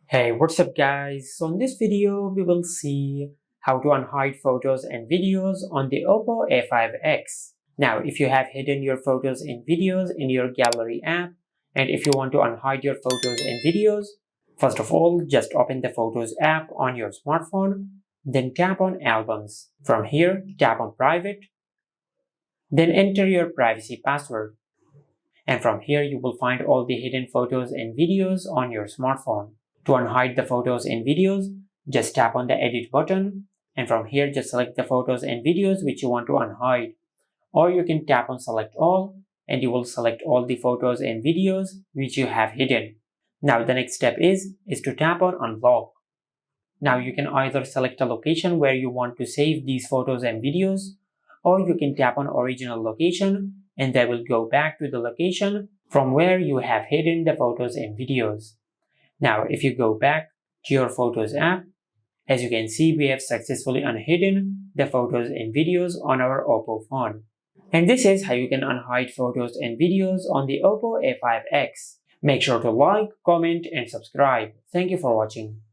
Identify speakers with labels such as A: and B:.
A: Hey, what's up guys? So in this video, we will see how to unhide photos and videos on the Oppo A5x. Now, if you have hidden your photos and videos in your gallery app, and if you want to unhide your photos and videos, first of all, just open the Photos app on your smartphone, then tap on Albums. From here, tap on Private, then enter your privacy password. And from here, you will find all the hidden photos and videos on your smartphone. To unhide the photos and videos, just tap on the edit button, and from here just select the photos and videos which you want to unhide. Or you can tap on select all and you will select all the photos and videos which you have hidden. Now the next step is to tap on unlock. Now you can either select a location where you want to save these photos and videos, or you can tap on original location and they will go back to the location from where you have hidden the photos and videos. Now, if you go back to your Photos app, as you can see, we have successfully unhidden the photos and videos on our Oppo phone. And this is how you can unhide photos and videos on the Oppo A5x. Make sure to like, comment, and subscribe. Thank you for watching.